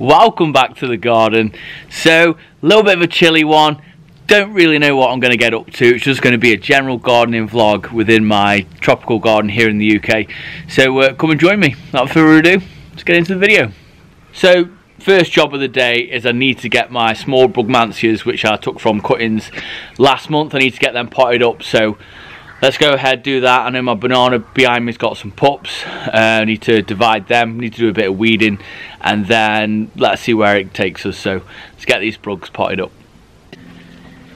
Welcome back to the garden. So, a little bit of a chilly one. Don't really know what I'm going to get up to. It's just going to be a general gardening vlog within my tropical garden here in the UK. So come and join me. Without further ado, let's get into the video. So first job of the day is I need to get my small Brugmansias, which I took from cuttings last month. I need to get them potted up. So let's go ahead, do that. I know my banana behind me's got some pups. I need to divide them, need to do a bit of weeding, and then let's see where it takes us. So let's get these Brugs potted up.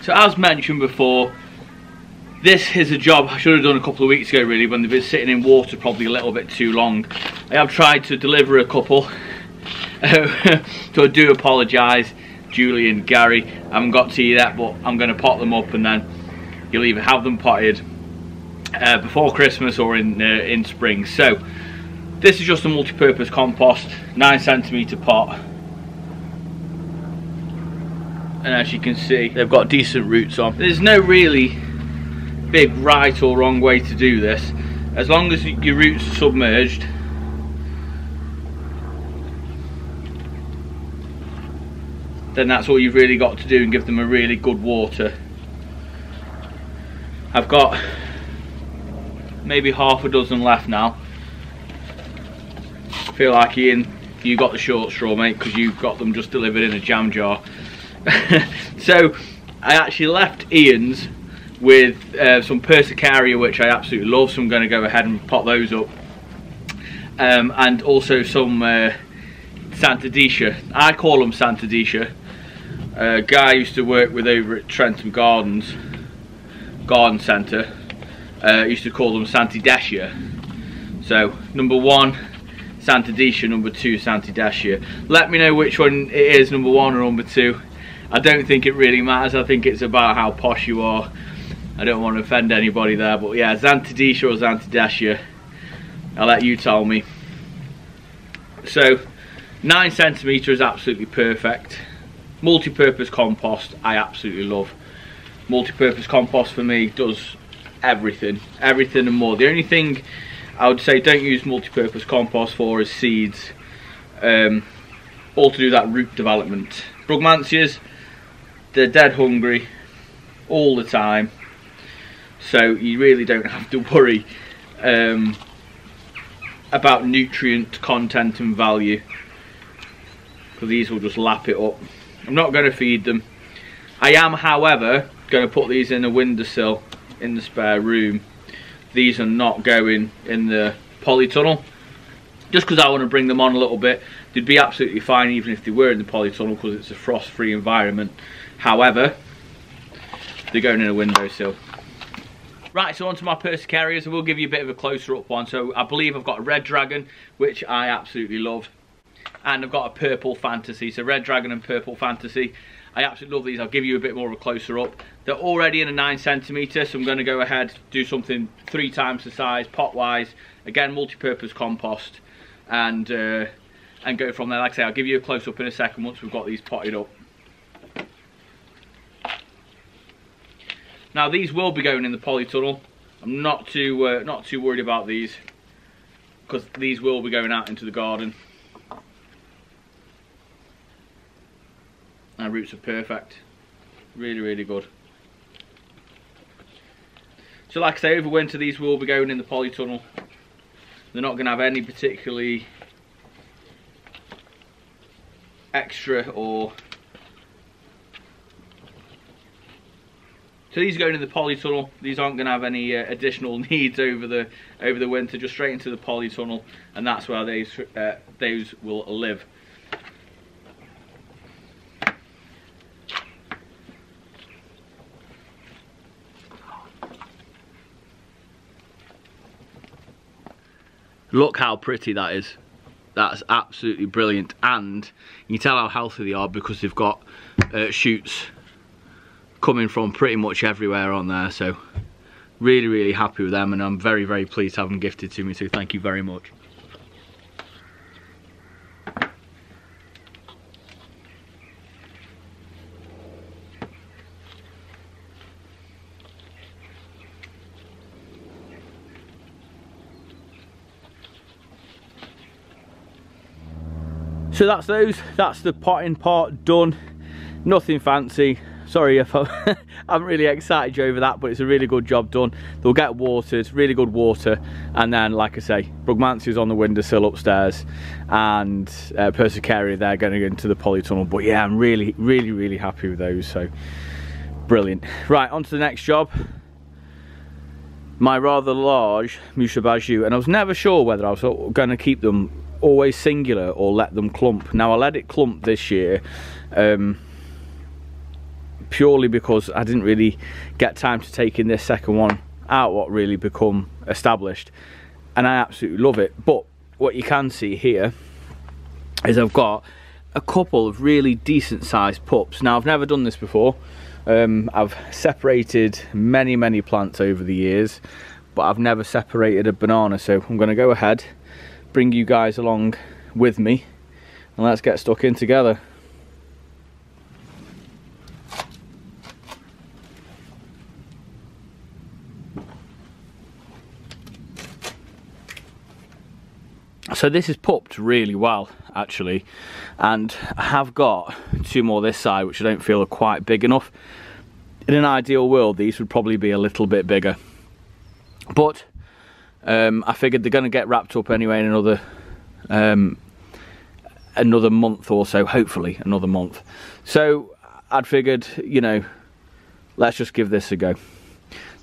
So as mentioned before, this is a job I should have done a couple of weeks ago really, when they've been sitting in water probably a little bit too long. I have tried to deliver a couple, so I do apologise, Julie and Gary. I haven't got to you yet, but I'm going to pot them up and then you'll either have them potted before Christmas or in spring. So this is just a multi-purpose compost, 9cm pot. And as you can see, they've got decent roots on. There's no really big right or wrong way to do this. As long as your roots are submerged, then that's all you've really got to do, and give them a really good water. I've got maybe half a dozen left now. I feel like Ian, you got the short straw, mate, because you've got them just delivered in a jam jar. So I actually left Ian's with some Persicaria, which I absolutely love, so I'm going to go ahead and pot those up, and also some Santadecia. I call them Santadecia. A guy I used to work with over at Trentham Gardens Garden Centre used to call them Santadecia. So number 1 Santadecia, number 2 Santadecia. Let me know which one it is, number 1 or number 2. I don't think it really matters. I think it's about how posh you are. I don't want to offend anybody there, but yeah, Santadecia or Santadecia, I'll let you tell me. So 9cm is absolutely perfect. Multi-purpose compost I absolutely love. Multi-purpose compost for me does everything and more. The only thing I would say don't use multi-purpose compost for is seeds, all to do that root development. Brugmansias, they're dead hungry all the time, so you really don't have to worry about nutrient content and value, because these will just lap it up. I'm not going to feed them. I am, however, going to put these in a windowsill in the spare room. These are not going in the polytunnel, just because I want to bring them on a little bit. They'd be absolutely fine even if they were in the polytunnel, because it's a frost-free environment. However, they're going in a windowsill. Right, so onto my Persicarias. I will give you a bit of a closer up one. So I believe I've got a red dragon, which I absolutely love, and I've got a purple fantasy. So red dragon and purple fantasy, I absolutely love these. I'll give you a bit more of a closer up. They're already in a 9cm, so I'm going to go ahead, do something 3 times the size, pot wise. Again, multi-purpose compost, and go from there. Like I say, I'll give you a close up in a second once we've got these potted up. Now these will be going in the polytunnel. I'm not too worried about these, because these will be going out into the garden. And roots are perfect, really good. So like I say, over winter these will be going in the polytunnel. They're not going to have any particularly extra or... So these are going in the polytunnel. These aren't going to have any additional needs over the winter, just straight into the polytunnel, and that's where those will live. Look how pretty that is. That's absolutely brilliant, and you can tell how healthy they are because they've got shoots coming from pretty much everywhere on there. So really happy with them, and I'm very pleased to have them gifted to me, so thank you very much. So that's those. That's the potting part done. Nothing fancy. Sorry if I'm really excited over that, but it's a really good job done. They'll get watered, really good water, and then, like I say, Brugmansia's on the windowsill upstairs, and Persicaria, they're going into the polytunnel. But yeah, I'm really happy with those. So brilliant. Right, on to the next job. My rather large MUSA BAJOO, and I was never sure whether I was going to keep them always singular or let them clump. Now I let it clump this year. Purely because I didn't really get time to take in this second one out what really become established, and I absolutely love it. But what you can see here is I've got a couple of really decent sized pups. Now I've never done this before. I've separated many plants over the years, but I've never separated a banana, so I'm going to go ahead, bring you guys along with me, and let's get stuck in together. So this is pupped really well, actually, and I have got two more this side which I don't feel are quite big enough. In an ideal world these would probably be a little bit bigger, but I figured they're going to get wrapped up anyway in another month or so, hopefully another month. So I'd figured, you know, let's just give this a go.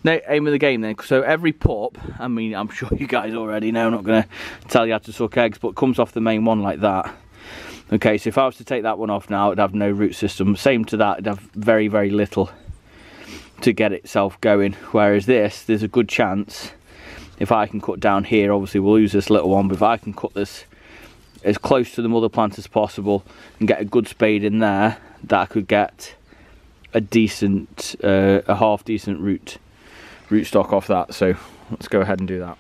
Now, aim of the game then. So every pup, I mean, I'm sure you guys already know, I'm not going to tell you how to suck eggs, but it comes off the main one like that. Okay, so if I was to take that one off now, it'd have no root system. Same to that, it'd have very little to get itself going. Whereas this, there's a good chance, if I can cut down here, obviously we'll lose this little one, but if I can cut this as close to the mother plant as possible and get a good spade in there, that I could get a decent, a half decent root stock off that. So let's go ahead and do that.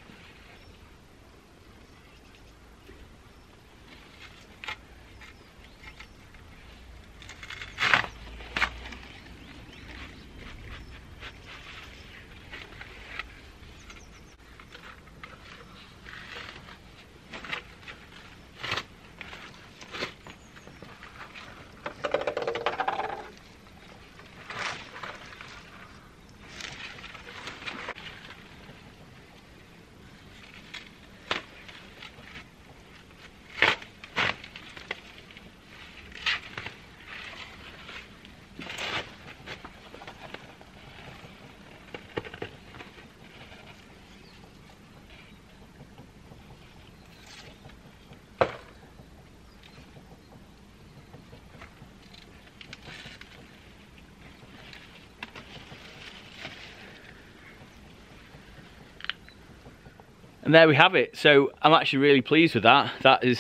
And there we have it. So I'm actually really pleased with that. That is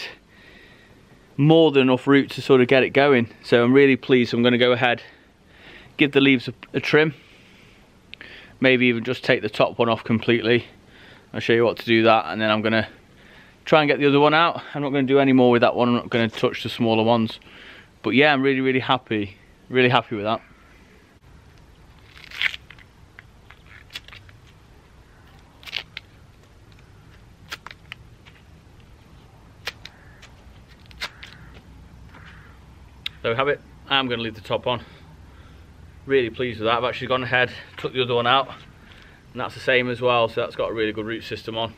more than enough root to sort of get it going. So I'm really pleased. I'm going to go ahead, give the leaves a trim, maybe even just take the top one off completely. I'll show you what to do that, and then I'm going to try and get the other one out. I'm not going to do any more with that one. I'm not going to touch the smaller ones. But yeah, I'm really happy with that. There we have it. I'm going to leave the top on. Really pleased with that. I've actually gone ahead, took the other one out, and that's the same as well, so that's got a really good root system on.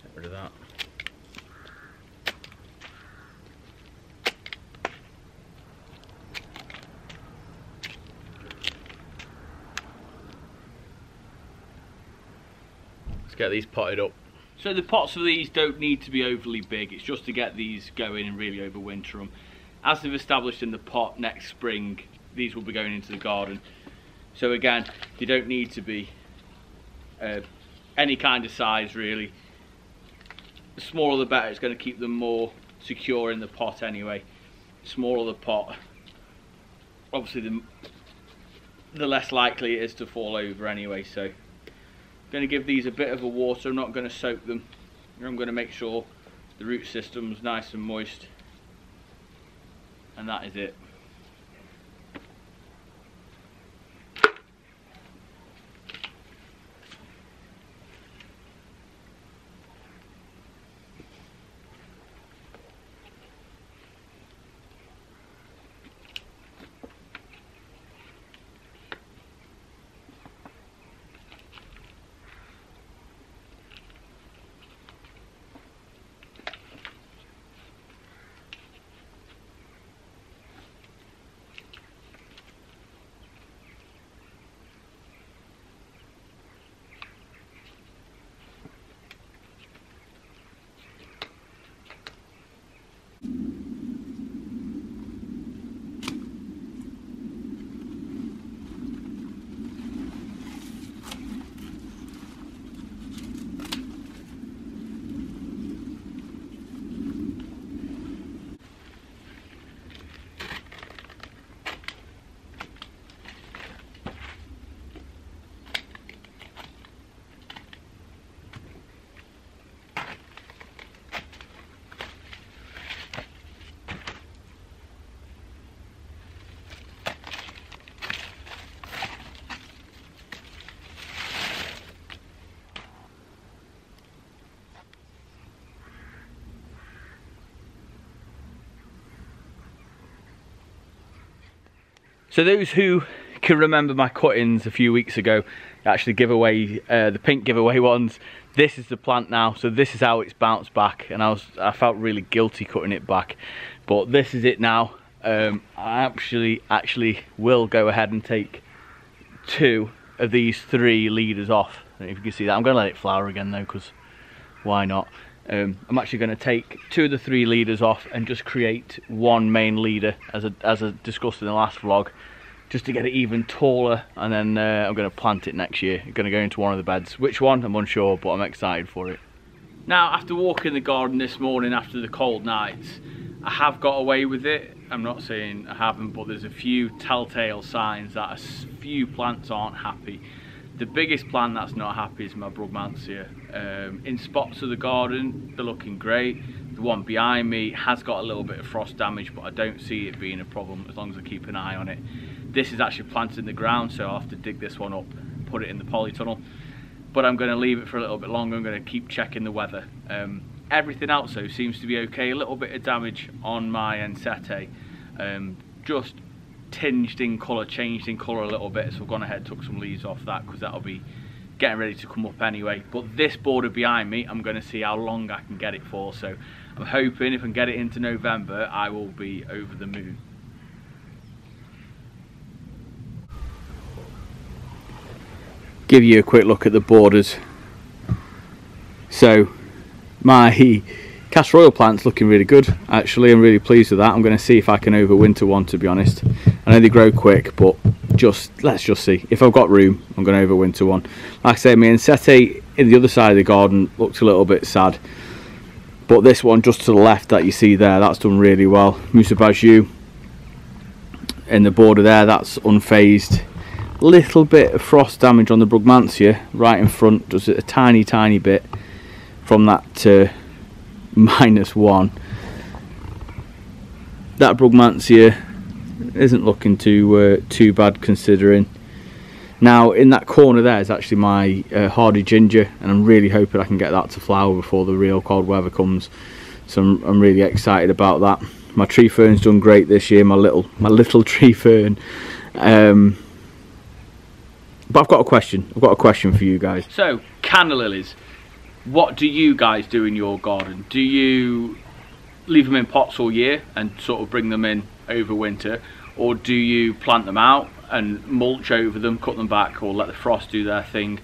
Get rid of that. Get these potted up. So the pots for these don't need to be overly big, it's just to get these going and really overwinter them. As they've established in the pot, next spring these will be going into the garden. So again, they don't need to be any kind of size really. The smaller the better, it's going to keep them more secure in the pot anyway. The smaller the pot, obviously the less likely it is to fall over anyway. So I'm going to give these a bit of a water. I'm not going to soak them. I'm going to make sure the root system's nice and moist, and that is it. So those who can remember my cuttings a few weeks ago, actually give away the pink giveaway ones. This is the plant now, so this is how it's bounced back, and I felt really guilty cutting it back, but this is it now. I actually will go ahead and take 2 of these 3 leaders off. I don't know if you can see that. I'm going to let it flower again though, because why not? I'm actually going to take 2 of the 3 leaders off and just create 1 main leader, as I discussed in the last vlog, just to get it even taller, and then I'm going to plant it next year. I'm going to go into one of the beds. Which one, I'm unsure, but I'm excited for it. Now, after walking the garden this morning after the cold nights, I have got away with it. I'm not saying I haven't, but there's a few telltale signs that a few plants aren't happy. The biggest plant that's not happy is my Brugmansia. In spots of the garden, they're looking great. The one behind me has got a little bit of frost damage, but I don't see it being a problem as long as I keep an eye on it. This is actually planted in the ground, so I'll have to dig this one up, put it in the polytunnel. But I'm going to leave it for a little bit longer. I'm going to keep checking the weather. Everything else though seems to be okay. A little bit of damage on my ENSETE, just tinged in colour, changed in colour a little bit, so I've gone ahead and took some leaves off that, because that'll be getting ready to come up anyway. But this border behind me, I'm going to see how long I can get it for, so I'm hoping if I can get it into November, I will be over the moon. Give you a quick look at the borders. So my castor oil plant's looking really good, actually. I'm really pleased with that. I'm going to see if I can overwinter one, to be honest. I know they grow quick, but let's just see. If I've got room, I'm going to overwinter one. Like I say, my ENSETE in the other side of the garden looks a little bit sad, but this one just to the left that you see there, that's done really well. MUSA BAJOO in the border there, that's unfazed. Little bit of frost damage on the Brugmansia right in front, just a tiny bit from that -1. That Brugmansia isn't looking too bad considering. Now in that corner there is actually my hardy ginger, and I'm really hoping I can get that to flower before the real cold weather comes. So I'm really excited about that. My tree fern's done great this year, my little tree fern. But I've got a question. I've got a question for you guys. So, canna lilies. What do you guys do in your garden? Do you leave them in pots all year and sort of bring them in over winter, or do you plant them out and mulch over them, cut them back, or let the frost do their thing?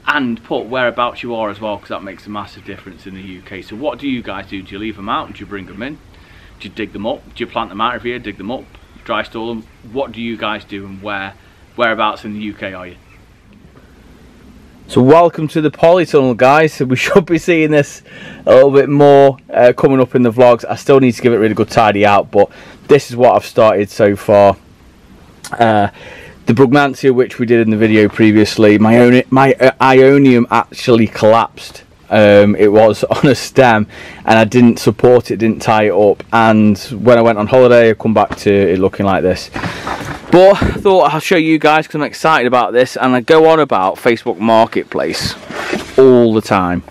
And put whereabouts you are as well, because that makes a massive difference in the UK. So what do you guys do? Do you leave them out? Do you bring them in? Do you dig them up? Do you plant them out every year, dig them up, dry store them? What do you guys do, and whereabouts in the UK are you? So welcome to the polytunnel, guys. So we should be seeing this a little bit more coming up in the vlogs. I still need to give it a really good tidy out, but this is what I've started so far. The Brugmansia, which we did in the video previously, my Ionium actually collapsed. It was on a stem and I didn't support it, didn't tie it up, and when I went on holiday I come back to it looking like this. But I thought I'll show you guys because I'm excited about this, and I go on about Facebook Marketplace all the time.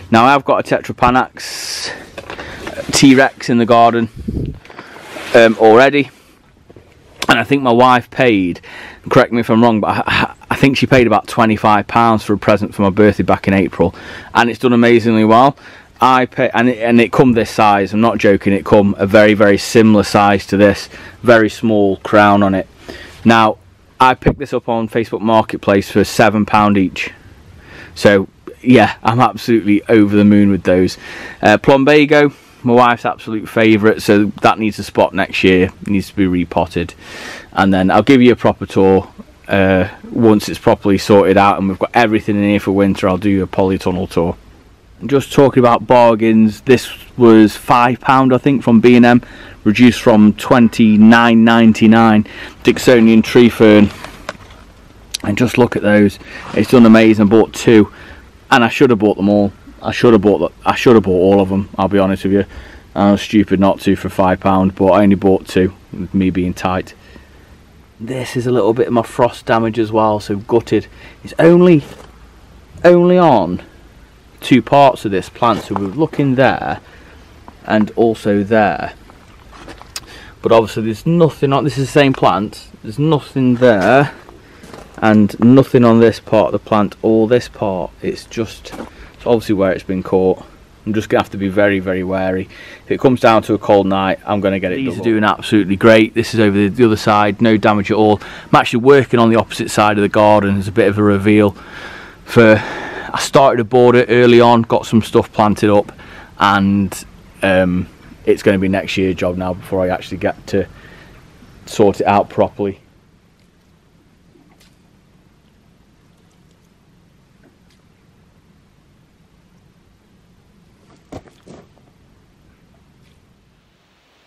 Now I've got a Tetrapanax T-Rex in the garden already, and I think my wife paid, correct me if I'm wrong, but I think she paid about £25 for a present for my birthday back in April, and it's done amazingly well. I pay, and it come this size, I'm not joking, it come a very similar size to this, very small crown on it. Now I picked this up on Facebook Marketplace for £7 each, so yeah, I'm absolutely over the moon with those. Plumbago, my wife's absolute favourite, so that needs a spot next year, it needs to be repotted, and then I'll give you a proper tour once it's properly sorted out and we've got everything in here for winter. I'll do a polytunnel tour. Just talking about bargains, this was £5 I think from B&M, reduced from £29.99. Dixonian tree fern, and just look at those, it's done amazing. I bought 2 and I should have bought them all. I should have bought all of them, I'll be honest with you. I was stupid not to for £5, but I only bought 2 with me being tight. This is a little bit of my frost damage as well, so gutted. It's only on 2 parts of this plant, so we're looking there and also there, but obviously there's nothing on, this is the same plant, there's nothing there and nothing on this part of the plant or this part. It's obviously where it's been caught. I'm just gonna have to be very, very wary. If it comes down to a cold night, I'm gonna get it. These are doing absolutely great. This is over the other side, no damage at all. I'm actually working on the opposite side of the garden as a bit of a reveal. I started a border early on, got some stuff planted up, and it's going to be next year's job now before I actually get to sort it out properly.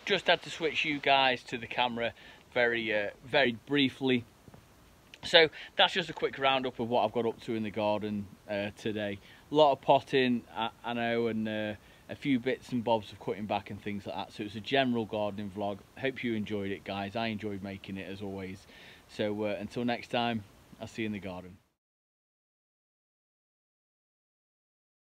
Just had to switch you guys to the camera very briefly. So that's just a quick roundup of what I've got up to in the garden today. A lot of potting, I know, and a few bits and bobs of cutting back and things like that. So it's a general gardening vlog. Hope you enjoyed it, guys. I enjoyed making it as always. So until next time, I'll see you in the garden.